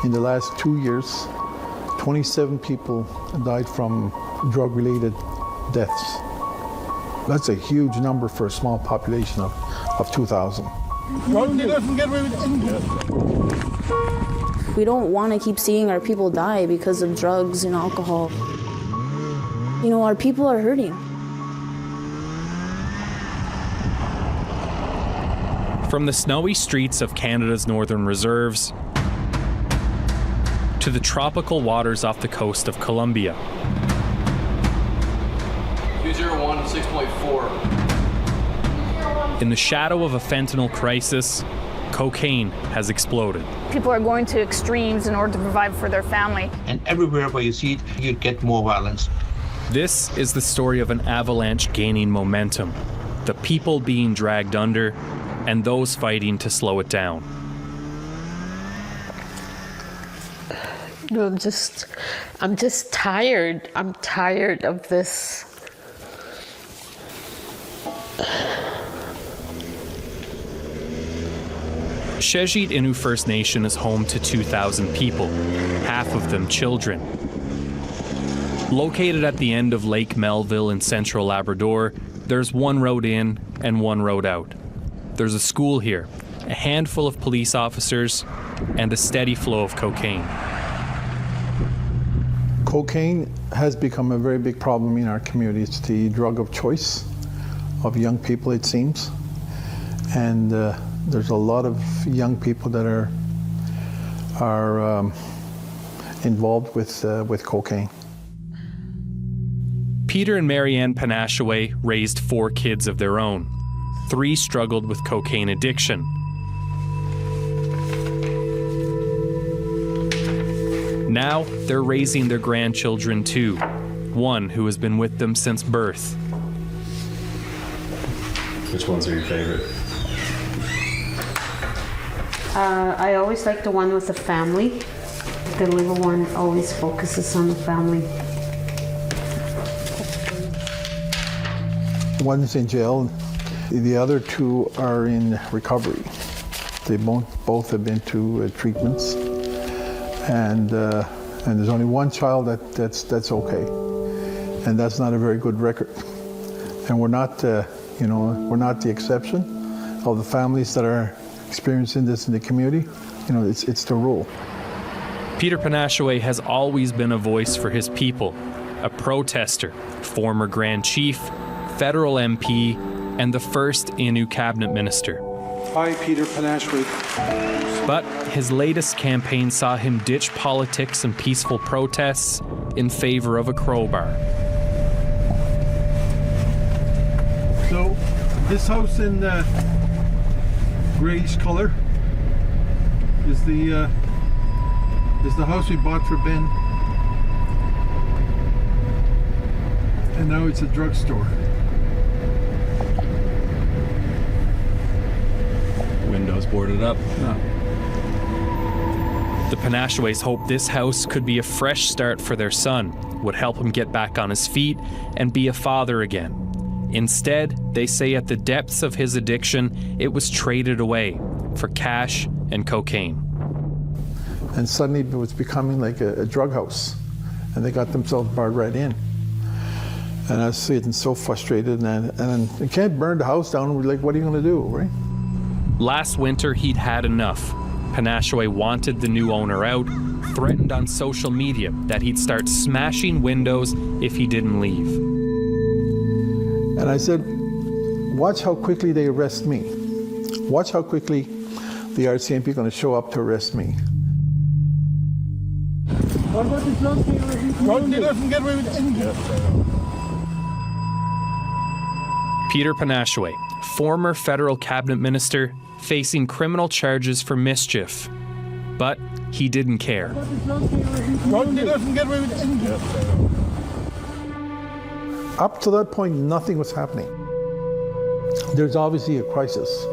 In the last 2 years, 27 people died from drug-related deaths. That's a huge number for a small population of 2,000. We don't want to keep seeing our people die because of drugs and alcohol. You know, our people are hurting. From the snowy streets of Canada's northern reserves to the tropical waters off the coast of Colombia. 201 6.4. In the shadow of a fentanyl crisis, cocaine has exploded. People are going to extremes in order to provide for their family. And everywhere where you see it, you get more violence. This is the story of an avalanche gaining momentum, the people being dragged under, and those fighting to slow it down. No, I'm just tired. I'm tired of this. Shejit Innu First Nation is home to 2,000 people, half of them children. Located at the end of Lake Melville in central Labrador, there's one road in and one road out. There's a school here, a handful of police officers, and a steady flow of cocaine. Cocaine has become a very big problem in our community. It's the drug of choice of young people, it seems. And there's a lot of young people that are involved with cocaine. Peter and Marianne Panashaway raised 4 kids of their own. 3 struggled with cocaine addiction. Now they're raising their grandchildren too, one who has been with them since birth. Which ones are your favorite? I always like the one with the family. The little one always focuses on the family. One's in jail. The other 2 are in recovery. They both have been to treatments, and there's only one child that's okay, and that's not a very good record. And we're not, we're not the exception of the families that are experiencing this in the community. You know, it's the rule. Peter Panashaway has always been a voice for his people, a protester, former Grand Chief, federal MP, and the first Innu cabinet minister. Hi, Peter Panashaway. But his latest campaign saw him ditch politics and peaceful protests in favor of a crowbar. So, this house in grayish color is the house we bought for Ben, and now it's a drugstore. Windows boarded up. No. The Panashaways hope this house could be a fresh start for their son, would help him get back on his feet and be a father again. Instead, they say at the depths of his addiction, it was traded away for cash and cocaine. And suddenly it was becoming like a drug house, and they got themselves barred right in. And I was getting so frustrated, and you can't burn the house down. We're like, what are you going to do, right? Last winter, he'd had enough. Panashaway wanted the new owner out, threatened on social media that he'd start smashing windows if he didn't leave. And I said, watch how quickly they arrest me. Watch how quickly the RCMP are going to show up to arrest me. What about the drug dealers? Drug dealers can get away with anything. Peter Panashaway, former federal cabinet minister, facing criminal charges for mischief. But he didn't care. Drug dealers can get away with anything. Up to that point, nothing was happening. There's obviously a crisis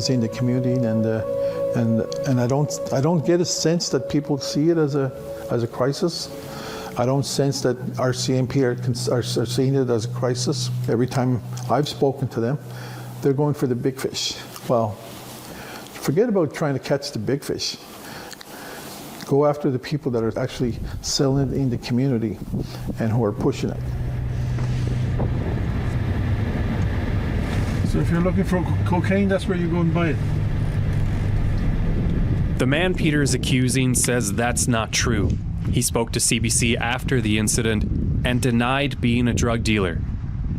in the community, and I don't get a sense that people see it as a crisis. I don't sense that our CMP are seeing it as a crisis. Every time I've spoken to them, they're going for the big fish. Well, forget about trying to catch the big fish. Go after the people that are actually selling it in the community and who are pushing it. So if you're looking for cocaine, that's where you go and buy it. The man Peter is accusing says that's not true. He spoke to CBC after the incident and denied being a drug dealer.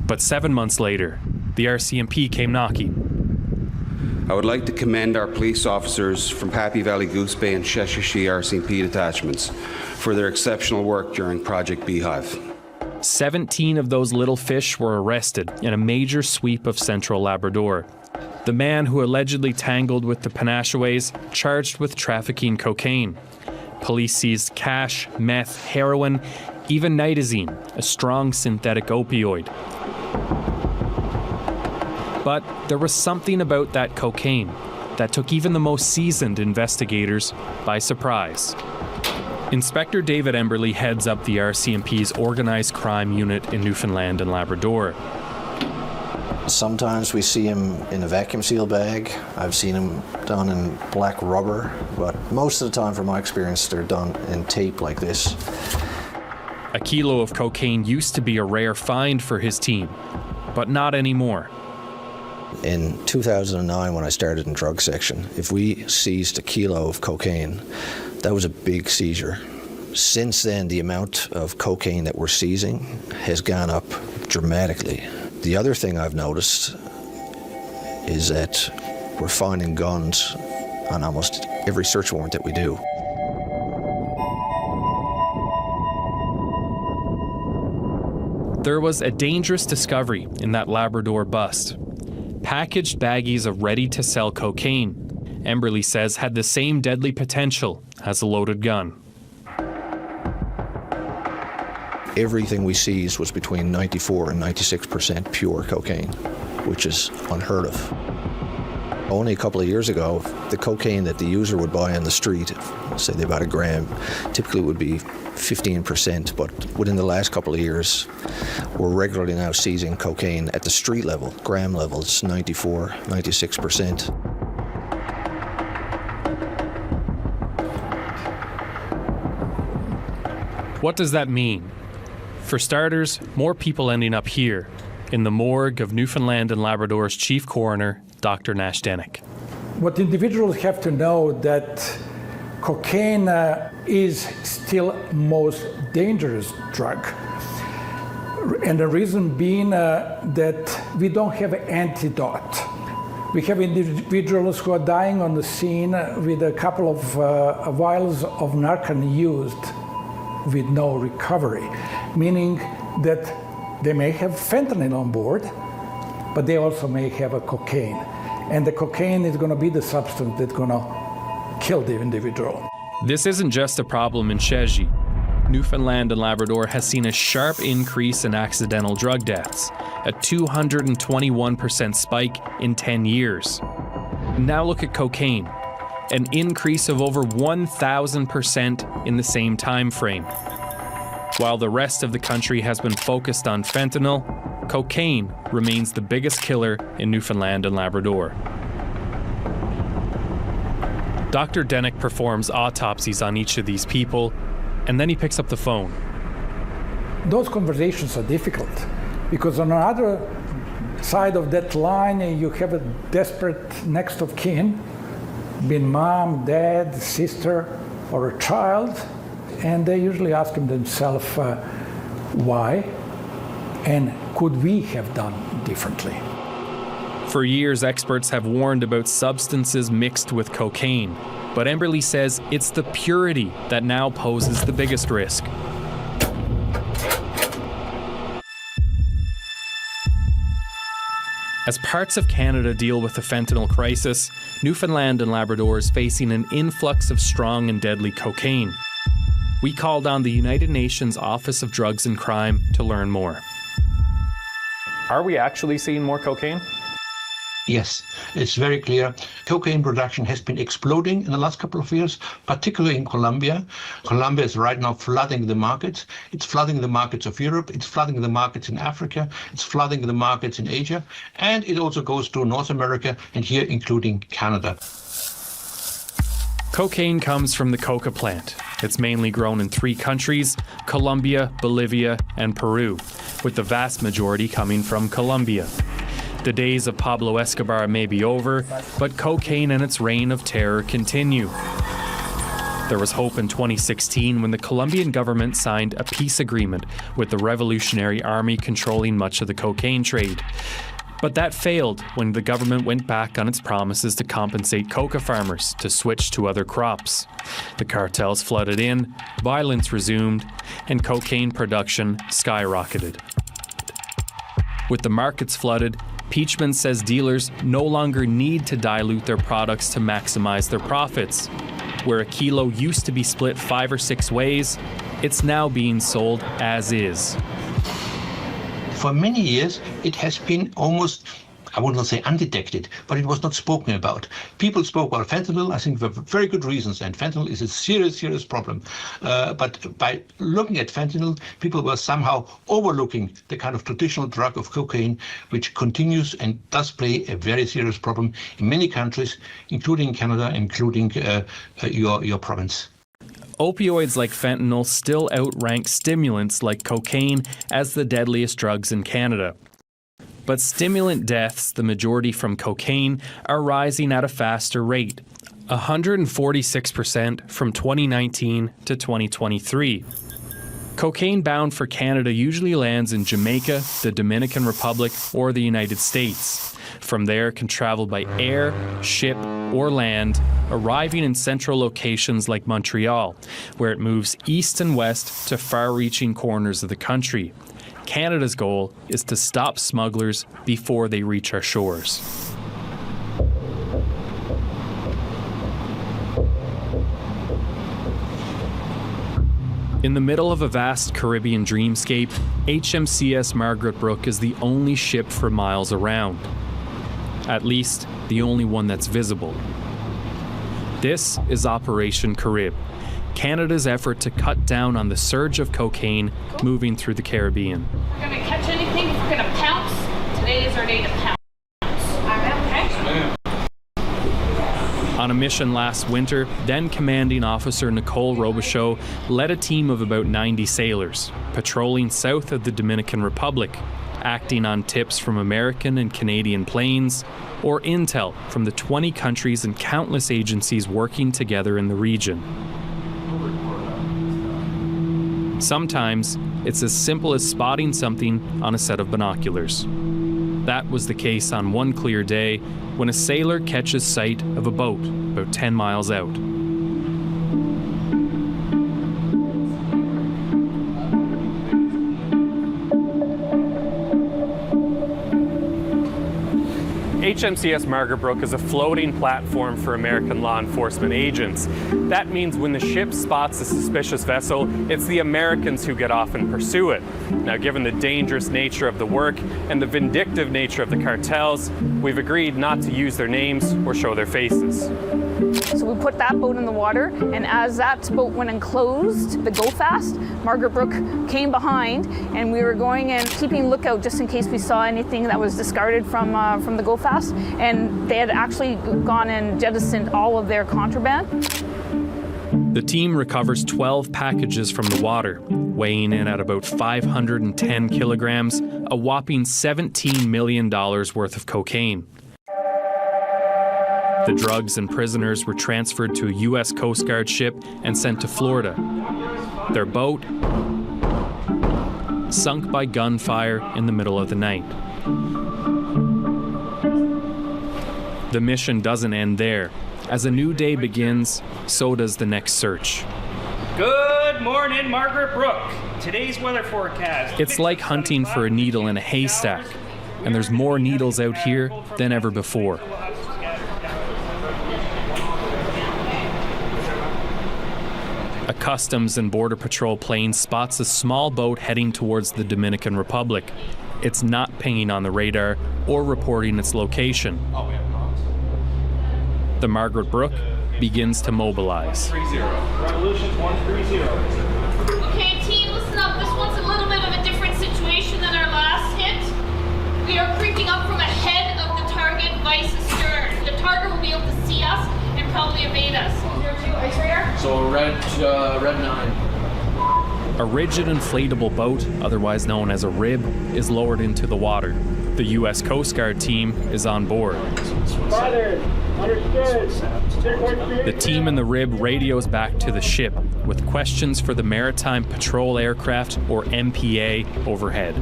But 7 months later, the RCMP came knocking. I would like to commend our police officers from Happy Valley Goose Bay and Sheshashi RCMP detachments for their exceptional work during Project Beehive. 17 of those little fish were arrested in a major sweep of central Labrador. The man who allegedly tangled with the Panashaways charged with trafficking cocaine. Police seized cash, meth, heroin, even nitazine, a strong synthetic opioid. But there was something about that cocaine that took even the most seasoned investigators by surprise. Inspector David Emberley heads up the RCMP's organized crime unit in Newfoundland and Labrador. Sometimes we see him in a vacuum seal bag. I've seen him done in black rubber, but most of the time, from my experience, they're done in tape like this. A kilo of cocaine used to be a rare find for his team, but not anymore. In 2009, when I started in drug section, if we seized a kilo of cocaine, that was a big seizure. Since then, the amount of cocaine that we're seizing has gone up dramatically. The other thing I've noticed is that we're finding guns on almost every search warrant that we do. There was a dangerous discovery in that Labrador bust. Packaged baggies of ready-to-sell cocaine, Emberley says had the same deadly potential as a loaded gun. Everything we seized was between 94 and 96% pure cocaine, which is unheard of. Only a couple of years ago, the cocaine that the user would buy on the street, say they bought a gram, typically would be 15%, but within the last couple of years, we're regularly now seizing cocaine at the street level, gram level, it's 94, 96%. What does that mean? For starters, more people ending up here, in the morgue of Newfoundland and Labrador's chief coroner, Dr. Nash Dennick. What individuals have to know that cocaine is still most dangerous drug. And the reason being that we don't have an antidote. We have individuals who are dying on the scene with a couple of vials of Narcan used with no recovery, meaning that they may have fentanyl on board, but they also may have a cocaine. And the cocaine is going to be the substance that's going to kill the individual. This isn't just a problem in Sheshashi. Newfoundland and Labrador has seen a sharp increase in accidental drug deaths, a 221% spike in 10 years. Now look at cocaine, an increase of over 1,000% in the same time frame. While the rest of the country has been focused on fentanyl, cocaine remains the biggest killer in Newfoundland and Labrador. Dr. Dennick performs autopsies on each of these people, and then he picks up the phone. Those conversations are difficult because on the other side of that line, you have a desperate next of kin, being mom, dad, sister, or a child, and they usually ask themselves why, and could we have done differently? For years, experts have warned about substances mixed with cocaine, but Emberley says it's the purity that now poses the biggest risk. As parts of Canada deal with the fentanyl crisis, Newfoundland and Labrador is facing an influx of strong and deadly cocaine. We called on the United Nations Office of Drugs and Crime to learn more. Are we actually seeing more cocaine? Yes, it's very clear. Cocaine production has been exploding in the last couple of years, particularly in Colombia. Colombia is right now flooding the markets. It's flooding the markets of Europe. It's flooding the markets in Africa. It's flooding the markets in Asia. And it also goes to North America and here including Canada. Cocaine comes from the coca plant. It's mainly grown in 3 countries, Colombia, Bolivia, and Peru, with the vast majority coming from Colombia. The days of Pablo Escobar may be over, but cocaine and its reign of terror continue. There was hope in 2016 when the Colombian government signed a peace agreement with the Revolutionary Army controlling much of the cocaine trade. But that failed when the government went back on its promises to compensate coca farmers to switch to other crops. The cartels flooded in, violence resumed, and cocaine production skyrocketed. With the markets flooded, Peachman says dealers no longer need to dilute their products to maximize their profits. Where a kilo used to be split 5 or 6 ways, it's now being sold as is. For many years, it has been almost, I would not say undetected, but it was not spoken about. People spoke about fentanyl, I think for very good reasons, and fentanyl is a serious, serious problem. But by looking at fentanyl, people were somehow overlooking the kind of traditional drug of cocaine, which continues and does play a very serious problem in many countries, including Canada, including your province. Opioids like fentanyl still outrank stimulants like cocaine as the deadliest drugs in Canada. But stimulant deaths, the majority from cocaine, are rising at a faster rate, 146% from 2019 to 2023. Cocaine bound for Canada usually lands in Jamaica, the Dominican Republic, or the United States. From there, it can travel by air, ship, or land, arriving in central locations like Montreal, where it moves east and west to far-reaching corners of the country. Canada's goal is to stop smugglers before they reach our shores. In the middle of a vast Caribbean dreamscape, HMCS Margaret Brooke is the only ship for miles around. At least, the only one that's visible. This is Operation Carib, Canada's effort to cut down on the surge of cocaine moving through the Caribbean. If we're going to catch anything, if we're going to pounce, today is our day to pounce. On a mission last winter, then Commanding Officer Nicole Robichaud led a team of about 90 sailors, patrolling south of the Dominican Republic, acting on tips from American and Canadian planes, or intel from the 20 countries and countless agencies working together in the region. Sometimes, it's as simple as spotting something on a set of binoculars. That was the case on one clear day when a sailor catches sight of a boat about 10 miles out. HMCS Margaret Brooke is a floating platform for American law enforcement agents. That means when the ship spots a suspicious vessel, it's the Americans who get off and pursue it. Now, given the dangerous nature of the work and the vindictive nature of the cartels, we've agreed not to use their names or show their faces. So we put that boat in the water, and as that boat went and closed the Go Fast, Margaret Brooke came behind, and we were going and keeping lookout just in case we saw anything that was discarded from the Go Fast, and they had actually gone and jettisoned all of their contraband. The team recovers 12 packages from the water, weighing in at about 510 kilograms, a whopping $17 million worth of cocaine. The drugs and prisoners were transferred to a U.S. Coast Guard ship and sent to Florida. Their boat sunk by gunfire in the middle of the night. The mission doesn't end there. As a new day begins, so does the next search. Good morning, Margaret Brooke. Today's weather forecast. It's like hunting for a needle in a haystack, and there's more needles out here than ever before. A Customs and Border Patrol plane spots a small boat heading towards the Dominican Republic. It's not pinging on the radar or reporting its location. The Margaret Brooke begins to mobilize. Revolution 130. Okay, team, listen up. This one's a little bit of a different situation than our last hit. We are creeping up from ahead of the target vice astern. The target will be able to see us and probably evade us. 02 ice radar? So red 9. A rigid inflatable boat, otherwise known as a rib, is lowered into the water. The U.S. Coast Guard team is on board. The team in the rib radios back to the ship with questions for the Maritime Patrol Aircraft, or MPA, overhead.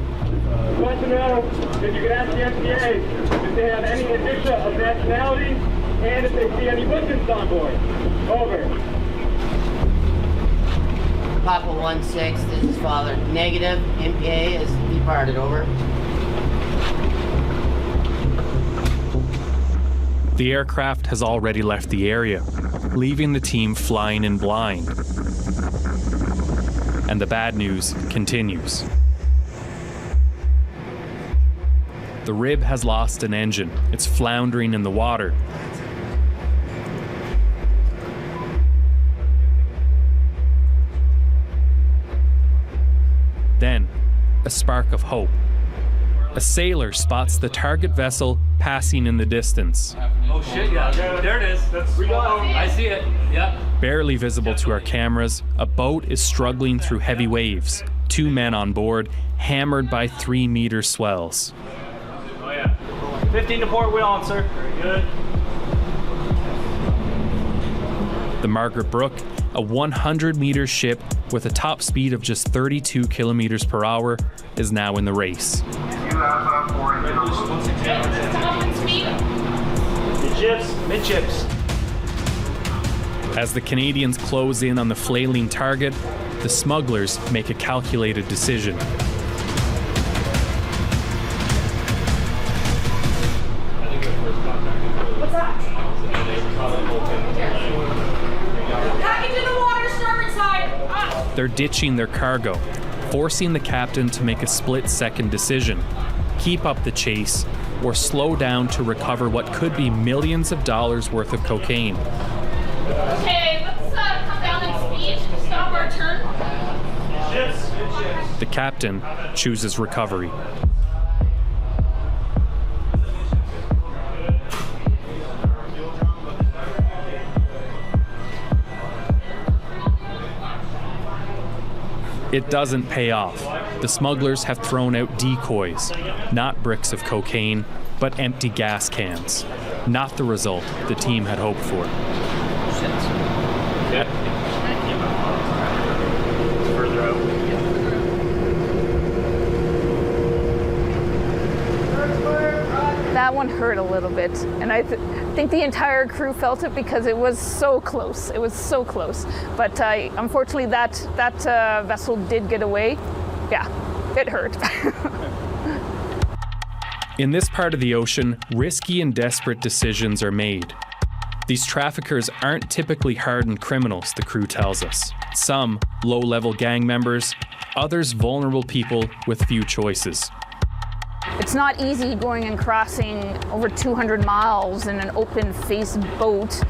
Want to know if you can ask the MPA if they have any indicia of nationality and if they see any Muslims on board. Over. Papa 16, this is father. Negative, MPA is departed, over. The aircraft has already left the area, leaving the team flying in blind. And the bad news continues. The rib has lost an engine. It's floundering in the water. Then, a spark of hope. A sailor spots the target vessel passing in the distance. Oh shit, yeah, there it is. I see it, yeah. Barely visible to our cameras, a boat is struggling through heavy waves. 2 men on board, hammered by 3-meter swells. Oh yeah. 15 to port, wheel on, sir. Very good. The Margaret Brooke, a 100-meter ship with a top speed of just 32 kilometers per hour, is now in the race. Midships. As the Canadians close in on the flailing target, the smugglers make a calculated decision. What's that? Package in the water, starboard side. Ah. They're ditching their cargo, forcing the captain to make a split-second decision: keep up the chase or slow down to recover what could be millions of dollars worth of cocaine. Okay, let's come down in speed. Stop our turn. The captain chooses recovery. It doesn't pay off. The smugglers have thrown out decoys, not bricks of cocaine, but empty gas cans. Not the result the team had hoped for. Further out. That one hurt a little bit, and I think the entire crew felt it because it was so close. It was so close. But unfortunately, that vessel did get away. Yeah, it hurt. In this part of the ocean, risky and desperate decisions are made. These traffickers aren't typically hardened criminals, the crew tells us. Some low-level gang members, others vulnerable people with few choices. It's not easy going and crossing over 200 miles in an open-faced boat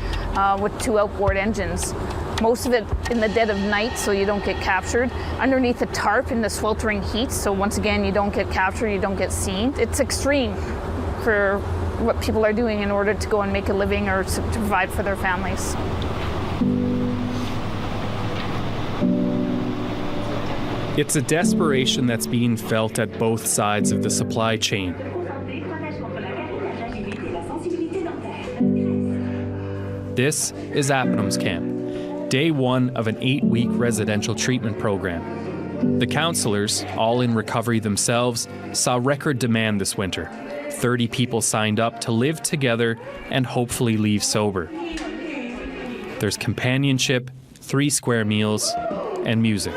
with 2 outboard engines. Most of it in the dead of night, so you don't get captured. Underneath a tarp in the sweltering heat, so once again, you don't get captured, you don't get seen. It's extreme for what people are doing in order to go and make a living or to provide for their families. It's a desperation that's being felt at both sides of the supply chain. This is Appenum's Camp, day 1 of an 8-week residential treatment program. The counselors, all in recovery themselves, saw record demand this winter. 30 people signed up to live together and hopefully leave sober. There's companionship, 3 square meals, and music.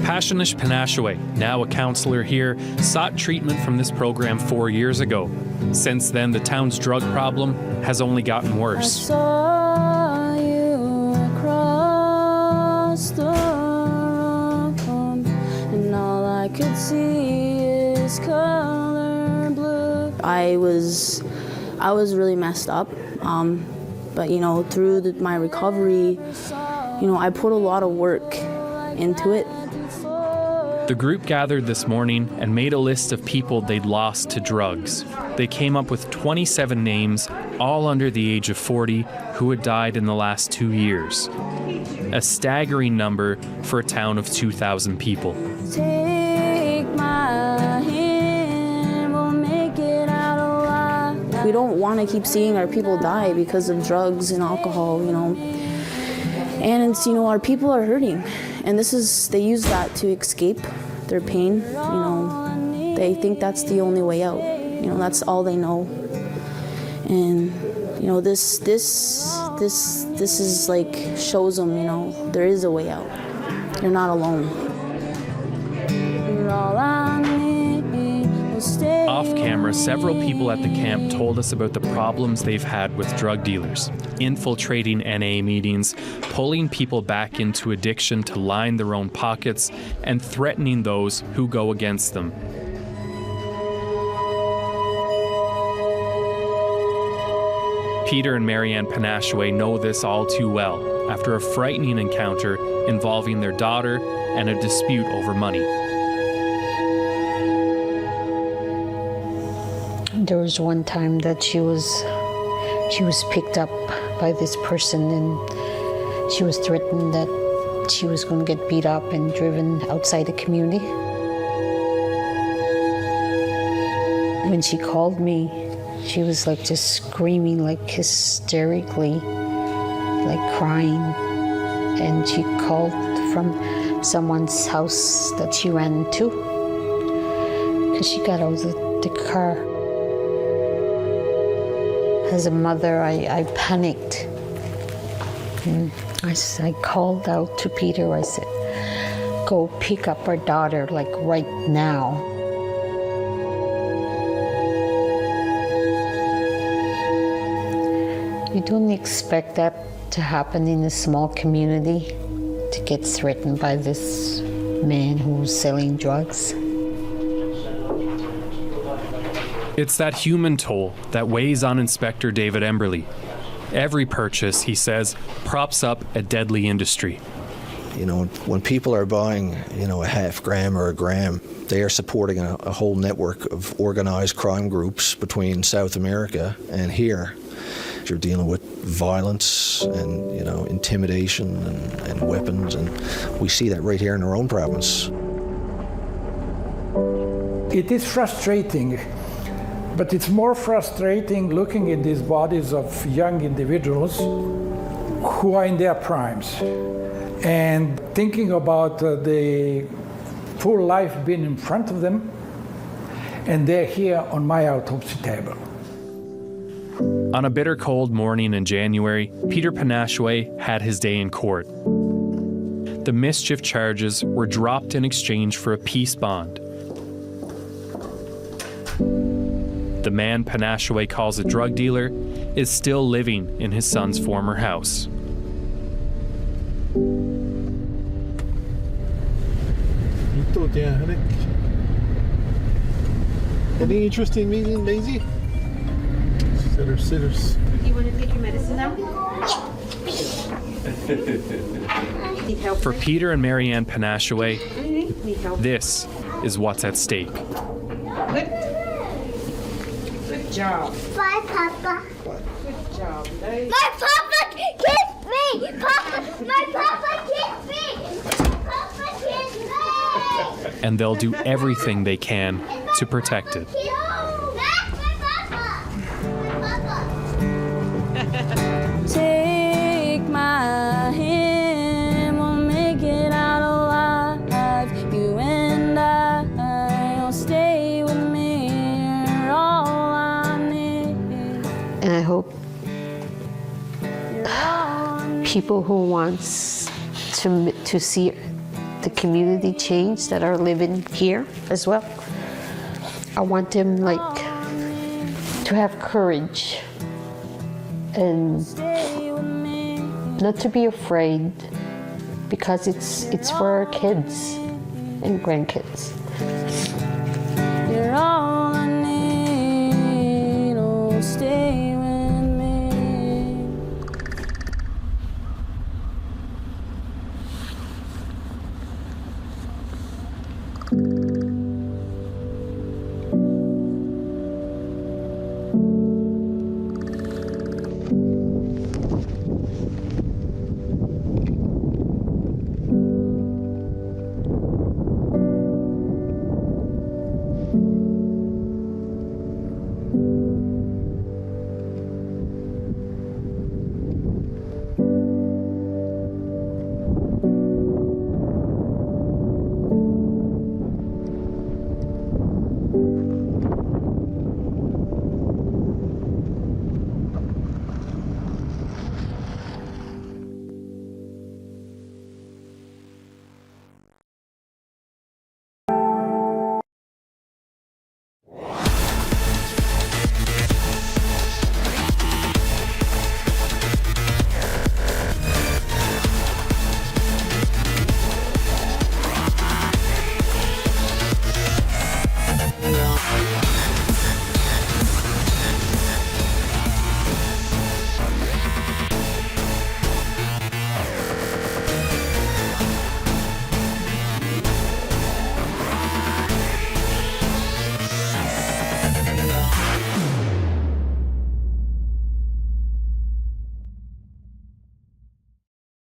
Passionish Panashaway, now a counselor here, sought treatment from this program 4 years ago. Since then, the town's drug problem has only gotten worse. I saw you across the room, and all I could see is color blue. I was really messed up, but you know, through my recovery, you know, I put a lot of work into it. The group gathered this morning and made a list of people they'd lost to drugs. They came up with 27 names, all under the age of 40, who had died in the last 2 years. A staggering number for a town of 2,000 people. Take my hand, we'll make it out alive. We don't want to keep seeing our people die because of drugs and alcohol, And it's, our people are hurting. And they use that to escape their pain, They think that's the only way out. That's all they know. And, this is like, shows them, there is a way out. You're not alone. You're all I need, we'll stay. Off camera, several people at the camp told us about the problems they've had with drug dealers, infiltrating NA meetings, pulling people back into addiction to line their own pockets, and threatening those who go against them. Peter and Marianne Panashwe know this all too well after a frightening encounter involving their daughter and a dispute over money. There was one time that she was picked up by this person, and she was threatened that she was going to get beat up and driven outside the community. When she called me, she was like just screaming, like hysterically, like crying. And she called from someone's house that she ran into because she got out of the car. As a mother, I panicked. And I called out to Peter. I said, go pick up our daughter, like right now. You don't expect that to happen in a small community, to get threatened by this man who's selling drugs. It's that human toll that weighs on Inspector David Emberley. Every purchase, he says, props up a deadly industry. When people are buying, a half gram or a gram, they are supporting a whole network of organized crime groups between South America and here. You're dealing with violence and, intimidation and weapons, and we see that right here in our own province. It is frustrating, but it's more frustrating looking at these bodies of young individuals who are in their primes and thinking about the full life being in front of them, and they're here on my autopsy table. On a bitter cold morning in January, Peter Panashwe had his day in court. The mischief charges were dropped in exchange for a peace bond. The man Panashwe calls a drug dealer is still living in his son's former house. Any interest in meeting Maisie? Sitters. Do you want to take your medicine now? Need help? For Peter and Marianne Panashwe, this is what's at stake. Good job. Bye, Papa. Good job. My Papa kissed me! Papa! My Papa kissed me! Papa kissed me! And they'll do everything they can to protect it. Take my hand, we'll make it out alive. You and I will stay with me. You're all I need. And I hope people who wants to see the community change that are living here as well, I want them to have courage and not to be afraid, because it's for our kids and grandkids. You're all I need. Oh, stay with me. you.